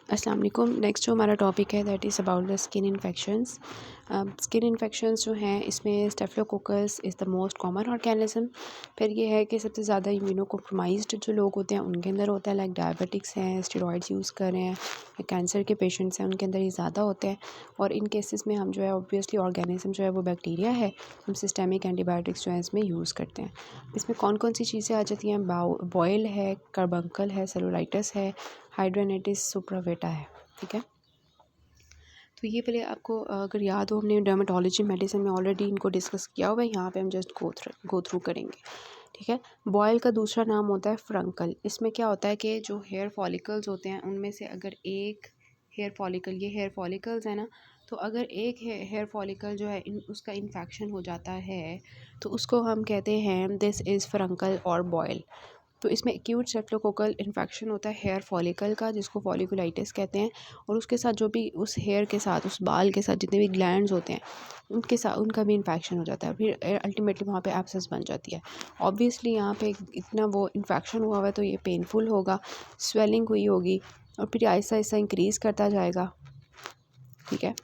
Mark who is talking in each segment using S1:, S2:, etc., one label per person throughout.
S1: अस्सलाम वालेकुम। नेक्स्ट जो हमारा टॉपिक है that is about the skin infections. Skin infections जो हैं इसमें staphylococcus is the most common organism. फिर ये है कि सबसे ज़्यादा इम्यूनो कॉम्प्रोमाइज्ड जो लोग होते हैं उनके अंदर होता है, लाइक डायबिटिक्स हैं, स्टेरॉइड्स यूज़ कर रहे हैं, कैंसर के पेशेंट्स हैं, उनके अंदर ये ज़्यादा होते हैं। और इन केसेस में हम जो है ऑब्वियसली ऑर्गेनिज्म जो है वो बैक्टीरिया है, हम सिस्टेमिक एंटीबायोटिक्स जो है इसमें यूज़ करते हैं। इसमें कौन कौन सी चीज़ें आ जाती हैं? बॉयल है, कार्बंकल है, सेलुलाइटिस है, हाइड्रोनेटिस सुप्रावेटा है। ठीक है, तो ये पहले आपको अगर याद हो, हमने डर्मेटोलॉजी मेडिसिन में ऑलरेडी इनको डिस्कस किया हुआ है, यहाँ पे हम जस्ट गो थ्रू करेंगे। ठीक है, बॉयल का दूसरा नाम होता है फ्रंकल। इसमें क्या होता है कि जो हेयर फॉलिकल्स होते हैं उनमें से अगर एक हेयर फॉलिकल, ये हेयर फॉलिकल्स है ना, तो अगर एक हेयर फॉलिकल जो है उसका इन्फेक्शन हो जाता है तो उसको हम कहते हैं दिस इज़ फ्रंकल और बॉयल। तो इसमें एक्यूट स्टेफ्लोकोकल इन्फेक्शन होता है हेयर फॉलिकल का, जिसको फॉलिकुलाइटिस कहते हैं। और उसके साथ जो भी उस हेयर के साथ, उस बाल के साथ जितने भी ग्लैंड्स होते हैं उनके साथ उनका भी इन्फेक्शन हो जाता है, फिर अल्टीमेटली वहाँ पे एब्सेस बन जाती है। ऑब्वियसली यहाँ पे इतना वो इन्फेक्शन हुआ हुआ है तो ये पेनफुल होगा, स्वेलिंग हुई होगी और फिर आहिस्ता आहिस्ता इंक्रीज़ करता जाएगा। ठीक है,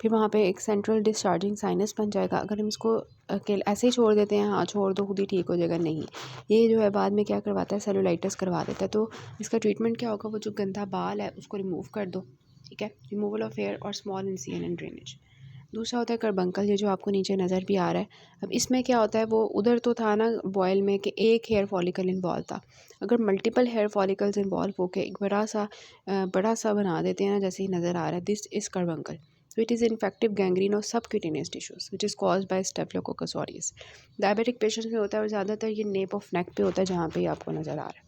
S1: फिर वहाँ पे एक सेंट्रल डिस्चार्जिंग साइनस बन जाएगा। अगर हम इसको अकेले ऐसे ही छोड़ देते हैं, हाँ छोड़ दो खुद ही ठीक हो जाएगा, नहीं, ये जो है बाद में क्या करवाता है, सेलुलाइटिस करवा देता है। तो इसका ट्रीटमेंट क्या होगा? वो जो गंदा बाल है उसको रिमूव कर दो। ठीक है, रिमूवल ऑफ हेयर और स्मॉल इंसिजन एंड ड्रेनेज। दूसरा होता है कार्बंकल, ये जो आपको नीचे नज़र भी आ रहा है। अब इसमें क्या होता है, वो उधर तो था ना बॉयल में कि एक हेयर फॉलिकल इन्वॉल्व था, अगर मल्टीपल हेयर फॉलिकल्स इन्वॉल्व होकर एक बड़ा सा बना देते हैं ना, जैसे ही नज़र आ रहा है, this is carbuncle. So it is infective gangrene of subcutaneous tissues which is caused by Staphylococcus aureus. Diabetic patients में होता है और ज़्यादातर ये नेप ऑफ नेक पे होता है, जहाँ पे ये आपको नज़र आ रहा है।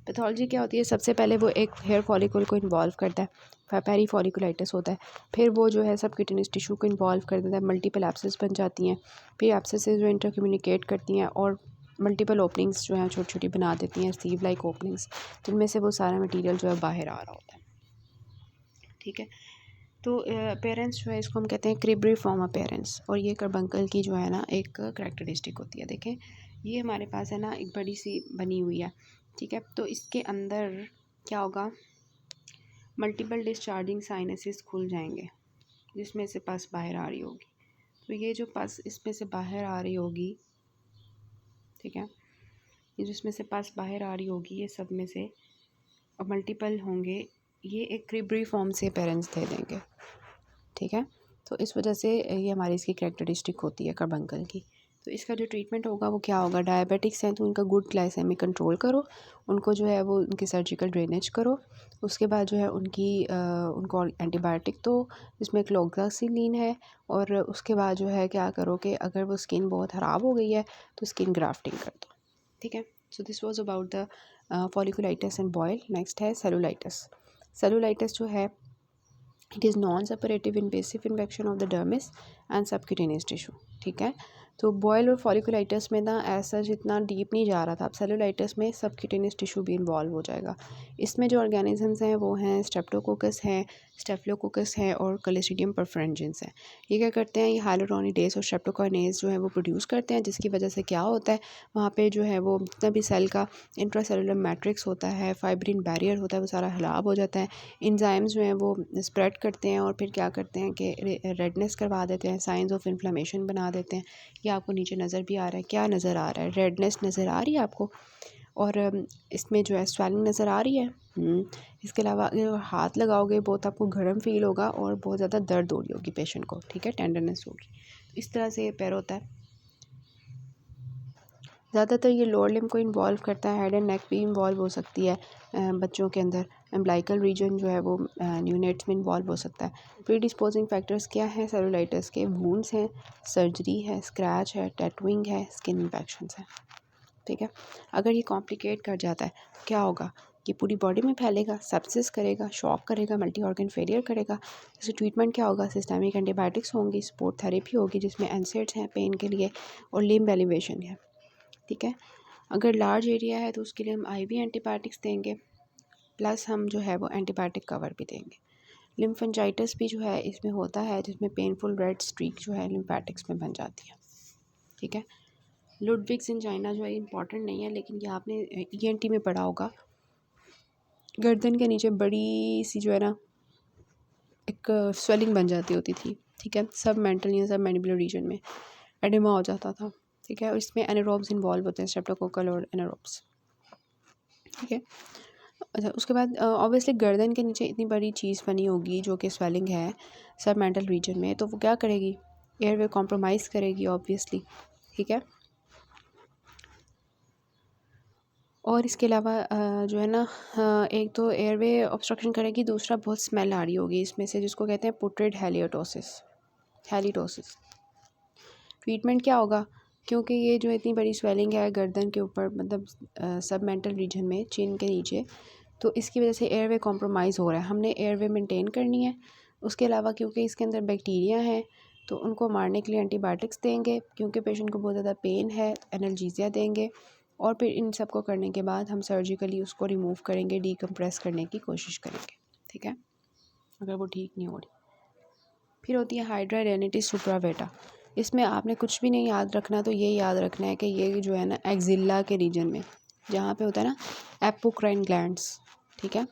S1: पैथोलॉजी क्या होती है? सबसे पहले वो एक हेयर फॉलिकल को इन्वॉल्व करता है, पेरी फॉलिकुलाइटिस होता है। फिर वो जो है सबक्यूटेनियस टिश्यू को इन्वॉल्व कर देता है, मल्टीपल एब्सेस बन जाती हैं। फिर एब्सेस जो इंटर कम्युनिकेट करती हैं और मल्टीपल ओपनिंग्स जो हैं छोटी छोटी बना देती हैं, सीव लाइक ओपनिंग्स, जिनमें से वो सारा मटीरियल जो है बाहर आ रहा होता है। ठीक है, तो अपेरेंस जो है इसको हम कहते हैं क्रिबरी फॉर्म अपेरेंस। और ये कार्बंकल की जो है ना एक करैक्टरिस्टिक होती है। देखें, ये हमारे पास है ना एक बड़ी सी बनी हुई है। ठीक है, तो इसके अंदर क्या होगा, मल्टीपल डिस्चार्जिंग साइनसेस खुल जाएंगे जिसमें से पस बाहर आ रही होगी। तो ये जो पस इसमें से बाहर आ रही होगी, ठीक है, ये जिसमें से पस बाहर आ रही होगी, ये सब में से मल्टीपल होंगे, ये एक क्रिबरी फॉर्म से अपेरेंस दे देंगे। ठीक है, तो इस वजह से ये हमारी इसकी कैरेक्टरिस्टिक होती है कार्बंकल की। तो इसका जो ट्रीटमेंट होगा वो क्या होगा? डायबिटिक्स हैं तो उनका गुड ग्लाइसेमिक कंट्रोल करो, उनको जो है वो उनकी सर्जिकल ड्रेनेज करो। उसके बाद जो है उनको एंटीबायोटिक दो जिसमें क्लोक्सासिलीन है। और उसके बाद जो है क्या करो कि अगर वो स्किन बहुत ख़राब हो गई है तो स्किन ग्राफ्टिंग कर दो। ठीक है, so this was about the folliculitis and boil. Next है सेलुलाइटिस। सेलुलाइटिस जो है it is non suppurative invasive infection of the dermis and subcutaneous tissue. ठीक है, तो बॉयल और फॉलिकुलाइटिस में ना ऐसा जितना डीप नहीं जा रहा था, अब सेलुलाइटिस में सबक्यूटेनियस टिश्यू भी इन्वॉल्व हो जाएगा। इसमें जो ऑर्गेनिजम्स हैं वो हैं स्ट्रेप्टोकोकस हैं, स्टेफिलोकोकस है और क्लोस्ट्रीडियम परफरेंजेंस हैं। ये क्या करते हैं, ये हाइलुरोनिडेज और स्ट्रेप्टोकाइनेज जो है वो प्रोड्यूस करते हैं, जिसकी वजह से क्या होता है, वहाँ पे जो है वो जितना भी सेल का इंट्रासेलुलर मैट्रिक्स होता है, फाइब्रिन बैरियर होता है, वो सारा ख़राब हो जाता है। एंजाइम्स जो हैं वो स्प्रेड करते हैं और फिर क्या करते हैं कि रेडनेस करवा देते हैं, साइंस ऑफ इन्फ्लेमेशन बना देते हैं। ये आपको नीचे नज़र भी आ रहा है, क्या नज़र आ रहा है? रेडनेस नज़र आ रही है आपको, और इसमें जो है स्वेलिंग नज़र आ रही है। इसके अलावा हाथ लगाओगे बहुत आपको गर्म फील होगा और बहुत ज़्यादा दर्द हो रही होगी पेशेंट को। ठीक है, टेंडरनेस होगी। इस तरह से ये पैर होता है। ज़्यादातर ये लोअर लिम्ब को इन्वॉल्व करता है, हेड एंड नेक भी इन्वॉल्व हो सकती है बच्चों के अंदर। एम्ब्लाइकल रीजन जो है वो न्यूनेट्स में इन्वॉल्व हो सकता है। प्री डिस्पोजिंग फैक्टर्स क्या हैं सेलुलाइटिस के? वूंड्स हैं, सर्जरी है, स्क्रैच है, टैटूइंग है, स्किन इन्फेक्शंस हैं। ठीक है, अगर ये कॉम्प्लिकेट कर जाता है तो क्या होगा, ये पूरी बॉडी में फैलेगा, सेप्सिस करेगा, शॉक करेगा, मल्टी ऑर्गन फेलियर करेगा। जैसे ट्रीटमेंट क्या होगा, सिस्टेमिक एंटीबायोटिक्स होंगी, सपोर्ट थेरेपी होगी जिसमें एनसेड्स हैं पेन के लिए और लिम्ब एलिवेशन है। ठीक है, अगर लार्ज एरिया है तो उसके लिए हम आईवी एंटीबायोटिक्स देंगे, प्लस हम जो है वो एंटीबायोटिक कवर भी देंगे। लिम्फेंजाइटिस भी जो है इसमें होता है, जिसमें पेनफुल रेड स्ट्रीक जो है लिम्फेटिक्स में बन जाती है। ठीक है, लुडविग्स एंजाइना जो है इंपॉर्टेंट नहीं है, लेकिन ये आपने ईएनटी में पढ़ा होगा गर्दन के नीचे बड़ी सी जो है ना एक स्वेलिंग बन जाती होती थी, ठीक है, सब मेंटल या सब मैंडिबुलर रीजन में एडिमा हो जाता था, ठीक है। और इसमें एनारोब्स इन्वॉल्व होते हैं, स्ट्रेप्टोकोकल और एनारोब्स, ठीक है। अच्छा, उसके बाद ऑब्वियसली गर्दन के नीचे इतनी बड़ी चीज़ बनी होगी जो कि स्वेलिंग है सब मेंटल रीजन में, तो वो क्या करेगी, एयरवे कॉम्प्रोमाइज़ करेगी ऑब्वियसली, ठीक है। और इसके अलावा जो है ना एक तो एयरवे ऑब्स्ट्रक्शन करेगी, दूसरा बहुत स्मेल आ रही होगी इसमें से, जिसको कहते हैं पुट्रेड हैलिटोसिस। ट्रीटमेंट क्या होगा, क्योंकि ये जो इतनी बड़ी स्वेलिंग है गर्दन के ऊपर, मतलब सब मेंटल रीजन में चिन के नीचे, तो इसकी वजह से एयरवे कॉम्प्रोमाइज़ हो रहा है। हमने एयरवे मेंटेन करनी है। उसके अलावा क्योंकि इसके अंदर बैक्टीरिया हैं, तो उनको मारने के लिए एंटीबायोटिक्स देंगे, क्योंकि पेशेंट को बहुत ज़्यादा पेन है, एनाल्जेसिया देंगे, और फिर इन सब को करने के बाद हम सर्जिकली उसको रिमूव करेंगे, डीकम्प्रेस करने की कोशिश करेंगे, ठीक है, अगर वो ठीक नहीं हो रही। फिर होती है हाइड्राडेनिटिस सुप्रावेटा। इसमें आपने कुछ भी नहीं याद रखना, तो ये याद रखना है कि ये जो है ना एक्जिला के रीजन में, जहाँ पे होता है ना एपोक्राइन ग्लैंड्स, ठीक है।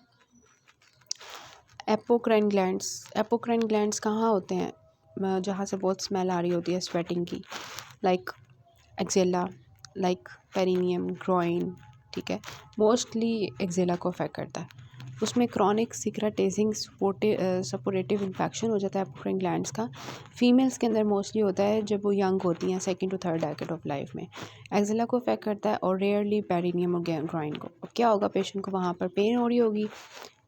S1: एपोक्राइन ग्लैंड्स कहाँ होते हैं, जहाँ से बहुत स्मेल आ रही होती है स्वेटिंग की, like axilla, like perineum, groin, ठीक है। मोस्टली एक्जिला को अफेक्ट करता है। उसमें क्रॉनिक सिक्राटेजिंग सपोरेटिव इन्फेक्शन हो जाता है एपोक्राइन ग्लैंड्स का। फीमेल्स के अंदर मोस्टली होता है जब वो यंग होती हैं, 2nd to 3rd decade of life में। एक्जिला को अफेक्ट करता है और रेयरली पेरिनियम और ग्रॉइन को। अब क्या होगा, पेशेंट को वहाँ पर पेन हो रही होगी,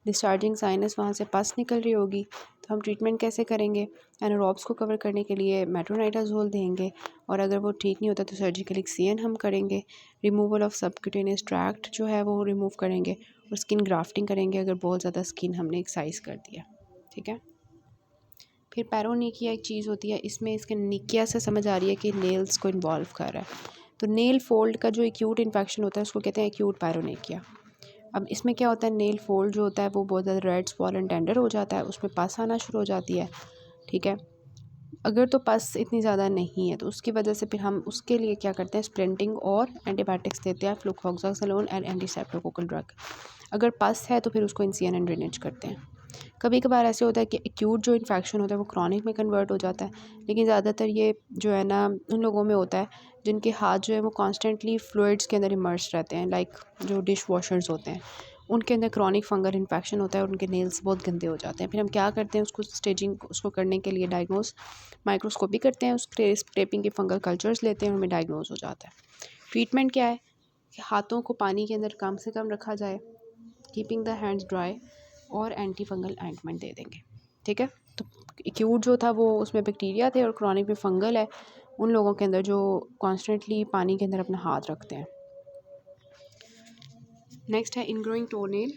S1: डिस्चार्जिंग साइनस वहाँ से पस निकल रही होगी, तो हम ट्रीटमेंट कैसे करेंगे, एनारोब्स को कवर करने के लिए मेट्रोनाइडाजोल देंगे, और अगर वो ठीक नहीं होता तो सर्जिकल एक्सियन हम करेंगे, रिमूवल ऑफ सबक्यूटेनियस ट्रैक्ट जो है वो रिमूव करेंगे, और स्किन ग्राफ्टिंग करेंगे अगर बहुत ज़्यादा स्किन हमने एक्साइज कर दिया, ठीक है। फिर पैरोनिकिया एक चीज़ होती है, इसमें इसके निकिया से समझ आ रही है कि नेल्स को इन्वॉल्व कर रहा है। तो नेल फोल्ड का जो एक्यूट इन्फेक्शन होता है उसको कहते हैं एक्यूट पैरोनिकिया। अब इसमें क्या होता है, नेल फोल्ड जो होता है वो बहुत ज़्यादा रेड स्वॉलन टेंडर हो जाता है, उसमें पस आना शुरू हो जाती है, ठीक है। अगर तो पस इतनी ज़्यादा नहीं है तो उसकी वजह से फिर हम उसके लिए क्या करते हैं, स्प्लिंटिंग और एंटीबायोटिक्स देते हैं, फ्लूक्लोक्सासिलोन एंड एंटीसेप्टोकोकल ड्रग। अगर पस है तो फिर उसको इंसियन एंड ड्रेनेज करते हैं। कभी कभार ऐसे होता है कि एक्यूट जो इन्फेक्शन होता है वो क्रॉनिक में कन्वर्ट हो जाता है, लेकिन ज़्यादातर ये जो है ना उन लोगों में होता है जिनके हाथ जो है वो कॉन्स्टेंटली फ्लूइड्स के अंदर इमर्स रहते हैं, लाइक जो डिश वॉशर्स होते हैं, उनके अंदर क्रॉनिक फंगल इन्फेक्शन होता है और उनके नेल्स बहुत गंदे हो जाते हैं। फिर हम क्या करते हैं, उसको स्टेजिंग उसको करने के लिए डायग्नोस माइक्रोस्कोपी करते हैं, उस स्क्रेपिंग के फंगल कल्चर्स लेते हैं, उनमें डायग्नोज हो जाता है। ट्रीटमेंट क्या है कि हाथों को पानी के अंदर कम से कम रखा जाए, कीपिंग द हैंड्स ड्राई, और एंटी फंगल ऑइंटमेंट दे देंगे, ठीक है। तो एक्यूट जो था वो उसमें बैक्टीरिया थे और क्रॉनिक में फंगल है उन लोगों के अंदर जो कॉन्स्टेंटली पानी के अंदर अपना हाथ रखते हैं। नेक्स्ट है इनग्रोइंग टोनेल।